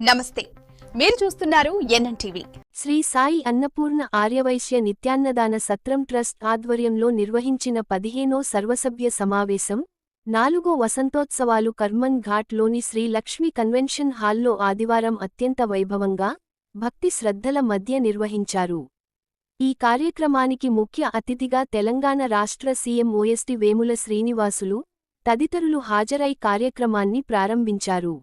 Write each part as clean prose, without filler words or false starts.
నమస్తే, మీరు చూస్తున్నారు ఎన్ఎన్టీవీ. శ్రీ సాయి అన్నపూర్ణ ఆర్యవైశ్య నిత్యాన్నదాన సత్రం ట్రస్ట్ ఆధ్వర్యంలో నిర్వహించిన 15వ సర్వసభ్య సమావేశం 4వ వసంతోత్సవాలు కర్మన్ ఘాట్లోని శ్రీ లక్ష్మీ కన్వెన్షన్ హాల్లో ఆదివారం అత్యంత వైభవంగా, భక్తి శ్రద్ధల మధ్య నిర్వహించారు. ఈ కార్యక్రమానికి ముఖ్య అతిథిగా తెలంగాణ రాష్ట్ర సీఎం ఓఎస్టీ వేముల శ్రీనివాసులు తదితరులు హాజరై కార్యక్రమాన్ని ప్రారంభించారు.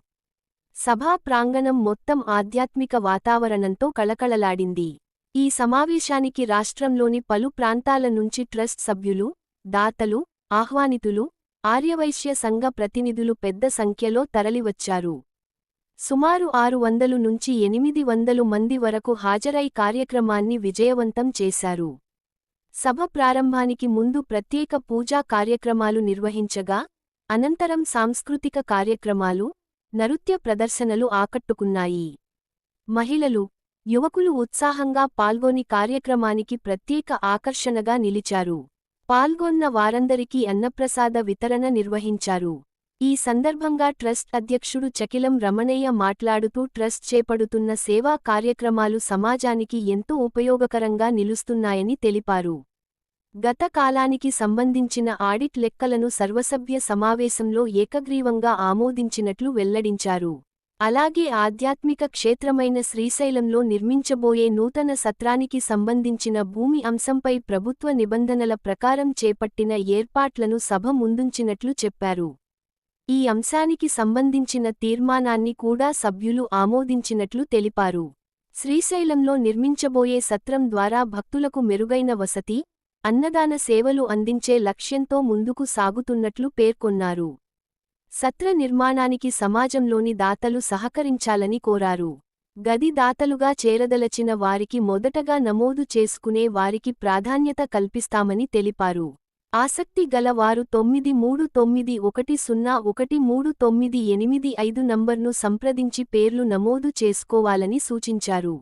సభా ప్రాంగణం మొత్తం ఆధ్యాత్మిక వాతావరణంతో కళకళలాడింది. ఈ సమావేశానికి రాష్ట్రంలోని పలు ప్రాంతాల నుంచి ట్రస్ట్ సభ్యులు, దాతలు, ఆహ్వానితులు, ఆర్యవైశ్య సంఘ ప్రతినిధులు పెద్ద సంఖ్యలో తరలివచ్చారు. సుమారు 600 నుంచి 800 మంది వరకు హాజరై కార్యక్రమాన్ని విజయవంతం చేశారు. సభ ప్రారంభానికి ముందు ప్రత్యేక పూజా కార్యక్రమాలు నిర్వహించగా, అనంతరం సాంస్కృతిక కార్యక్రమాలు, నృత్య ప్రదర్శనలు ఆకట్టుకున్నాయి. మహిళలు, యువకులు ఉత్సాహంగా పాల్గొని కార్యక్రమానికి ప్రత్యేక ఆకర్షణగా నిలిచారు. పాల్గొన్న వారందరికీ అన్నప్రసాద వితరణ నిర్వహించారు. ఈ సందర్భంగా ట్రస్ట్ అధ్యక్షుడు చకిలం రమణయ్య మాట్లాడుతూ ట్రస్ట్ చేపడుతున్న సేవా కార్యక్రమాలు సమాజానికి ఎంతో ఉపయోగకరంగా నిలుస్తున్నాయని తెలిపారు. గత కాలానికి సంబంధించిన ఆడిట్ లెక్కలను సర్వసభ్య సమావేశంలో ఏకగ్రీవంగా ఆమోదించినట్లు వెల్లడించారు. అలాగే ఆధ్యాత్మిక క్షేత్రమైన శ్రీశైలంలో నిర్మించబోయే నూతన సత్రానికి సంబంధించిన భూమి అంశంపై ప్రభుత్వ నిబంధనల ప్రకారం చేపట్టిన ఏర్పాట్లను సభ ముందుంచినట్లు చెప్పారు. ఈ అంశానికి సంబంధించిన తీర్మానాన్ని కూడా సభ్యులు ఆమోదించినట్లు తెలిపారు. శ్రీశైలంలో నిర్మించబోయే సత్రం ద్వారా భక్తులకు మెరుగైన వసతి, అన్నదాన సేవలు అందించే లక్ష్యంతో ముందుకు సాగుతున్నట్లు పేర్కొన్నారు. సత్ర నిర్మాణానికి సమాజంలోని దాతలు సహకరించాలని కోరారు. గది దాతలుగా చేరదలచిన వారికి మొదటగా నమోదు చేసుకునే వారికి ప్రాధాన్యత కల్పిస్తామని తెలిపారు. ఆసక్తి గల వారు 93101385 నంబర్ను సంప్రదించి పేర్లు నమోదు చేసుకోవాలని సూచించారు.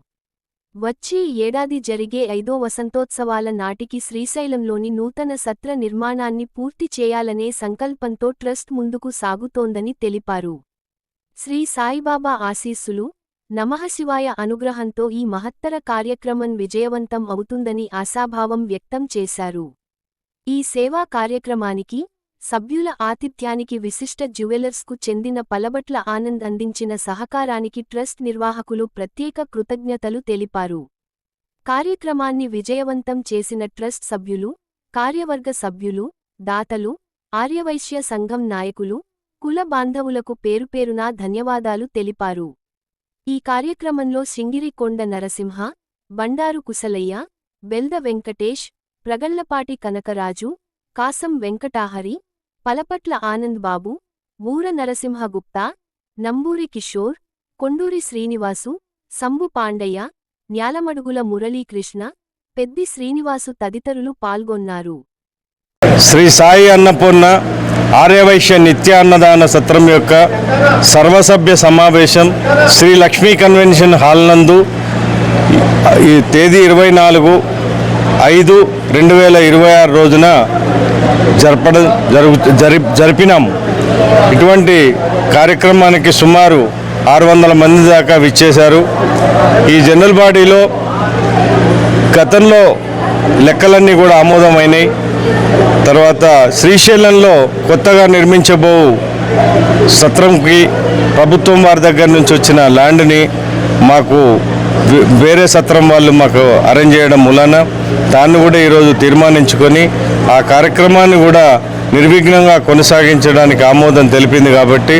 వచ్చే ఏడాది జరిగే 5వ వసంతోత్సవాల నాటికి శ్రీశైలంలోని నూతన సత్ర నిర్మాణాన్ని పూర్తి చేయాలనే సంకల్పంతో ట్రస్ట్ ముందుకు సాగుతోందని తెలిపారు. శ్రీ సాయిబాబా ఆశీస్సులు, నమఃశివాయ అనుగ్రహంతో ఈ మహత్తర కార్యక్రమం విజయవంతం అవుతుందని ఆశాభావం వ్యక్తం చేశారు. ఈ సేవా కార్యక్రమానికి, సభ్యుల ఆతిథ్యానికి విశిష్ట జ్యువెలర్స్కు చెందిన పలబట్ల ఆనంద్ అందించిన సహకారానికి ట్రస్ట్ నిర్వాహకులు ప్రత్యేక కృతజ్ఞతలు తెలిపారు. కార్యక్రమాన్ని విజయవంతం చేసిన ట్రస్ట్ సభ్యులు, కార్యవర్గ సభ్యులు, దాతలు, ఆర్యవైశ్య సంఘం నాయకులు, కుల బాంధవులకు పేరుపేరునా ధన్యవాదాలు తెలిపారు. ఈ కార్యక్రమంలో సింగిరికొండ నరసింహ, బండారు కుశలయ్య, బెల్ద వెంకటేష్, ప్రగళ్లపాటి కనకరాజు, కాసం వెంకటాహరి, పలపట్ల ఆనంద్ బాబు, ఊర నరసింహగుప్తా, నంబూరి కిషోర్, కొండూరి శ్రీనివాసు, సంబు పాండయ్య, న్యాలమడుగుల మురళీకృష్ణ, పెద్ది శ్రీనివాసు తదితరులు పాల్గొన్నారు. శ్రీ సాయి అన్నపూర్ణ ఆర్యవైశ్య నిత్యాన్నదాన సత్రం యొక్క సర్వసభ్య సమావేశం శ్రీ లక్ష్మీ కన్వెన్షన్ హాల్ నందు ఈ తేదీ 24/5/2026 రోజున జరిపినాము. ఇటువంటి కార్యక్రమానికి సుమారు 600 మంది దాకా విచ్చేశారు. ఈ జనరల్ బాడీలో గతంలో లెక్కలన్నీ కూడా ఆమోదమైనాయి. తర్వాత శ్రీశైలంలో కొత్తగా నిర్మించబో సత్రంకి ప్రభుత్వం వారి దగ్గర నుంచి వచ్చిన ల్యాండ్ని మాకు వేరే సత్రం వాళ్ళు మాకు అరేంజ్ చేయడం మూలన దాన్ని కూడా ఈరోజు తీర్మానించుకొని ఆ కార్యక్రమాన్ని కూడా నిర్విఘ్నంగా కొనసాగించడానికి ఆమోదం తెలిపింది. కాబట్టి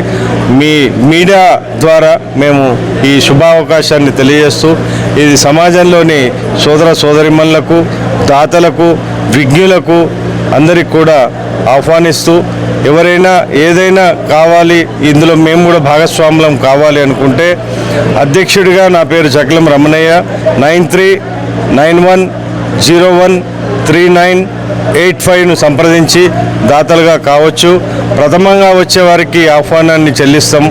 మీ మీడియా ద్వారా మేము ఈ శుభావకాశాన్ని తెలియజేస్తూ ఇది సమాజంలోని సోదర సోదరిమణులకు, దాతలకు, విజ్ఞులకు అందరికి కూడా ఆహ్వానిస్తూ ఎవరైనా ఏదైనా కావాలి, ఇందులో మేము కూడా భాగస్వాములం కావాలి అనుకుంటే అధ్యక్షుడిగా నా పేరు చకిలం రమణయ్య 9391013985ను సంప్రదించి దాతలుగా కావచ్చు. ప్రథమంగా వచ్చే వారికి ఆహ్వానాన్ని చెల్లిస్తాం.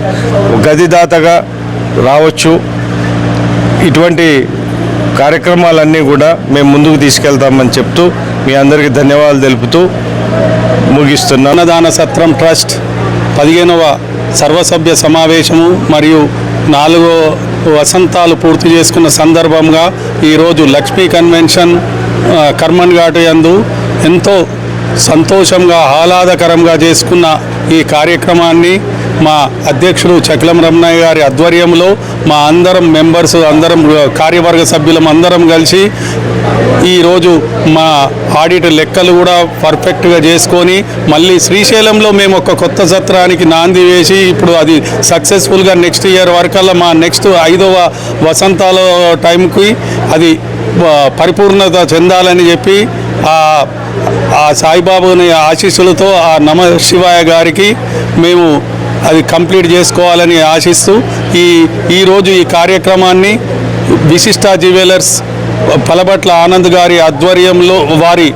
గది దాతగా రావచ్చు. ఇటువంటి కార్యక్రమాలన్నీ కూడా మేము ముందుకు తీసుకెళ్తామని చెప్తూ మీ అందరికీ ధన్యవాదాలు తెలుపుతూ ముగిస్తున్నాను. అన్నదాన సత్రం ట్రస్ట్ 15వ సర్వసభ్య సమావేశము మరియు 4 వసంతాలు పూర్తి చేసుకున్న సందర్భంగా ఈరోజు లక్ష్మీ కన్వెన్షన్ కర్మన్ ఘాట్ యందు ఎంతో సంతోషంగా ఆహ్లాదకరంగా చేసుకున్న ఈ కార్యక్రమాన్ని మా అధ్యక్షుడు చక్లం రమణయ్య గారి ఆధ్వర్యంలో మా అందరం మెంబర్స్ అందరం కార్యవర్గ సభ్యులం అందరం కలిసి ఈరోజు మా ఆడిట్ లెక్కలు కూడా పర్ఫెక్ట్గా చేసుకొని మళ్ళీ శ్రీశైలంలో మేము ఒక కొత్త సత్రానికి నాంది వేసి ఇప్పుడు అది సక్సెస్ఫుల్గా నెక్స్ట్ ఇయర్ వరకల్లా మా నెక్స్ట్ 5వ వసంతాల టైంకి అది పరిపూర్ణత చెందాలని చెప్పి ఆ సాయిబాబాని ఆశీస్సులతో ఆ నమ శివాయ గారికి మేము అది కంప్లీట్ చేసుకోవాలని ఆశిస్తూ ఈరోజు ఈ కార్యక్రమాన్ని విశిష్ట జ్యువెలర్స్ పలబట్ల ఆనంద్ గారి ఆధ్వర్యంలో వారి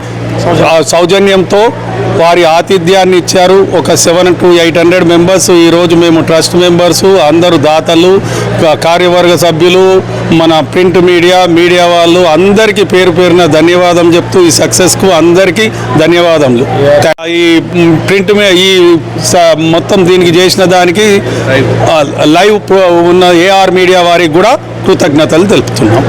సౌజన్యంతో వారి ఆతిథ్యాన్ని ఇచ్చారు. ఒక 700 to 800 మెంబర్స్ ఈరోజు మేము ట్రస్ట్ మెంబర్సు అందరూ దాతలు కార్యవర్గ సభ్యులు మన ప్రింట్ మీడియా వాళ్ళు అందరికీ పేరున ధన్యవాదం చెప్తూ ఈ సక్సెస్కు అందరికీ ధన్యవాదములు. ఈ ప్రింట్ మొత్తం దీనికి చేసిన దానికి లైవ్ ఉన్న ఏఆర్ మీడియా వారికి కూడా కృతజ్ఞతలు తెలుపుతున్నాం.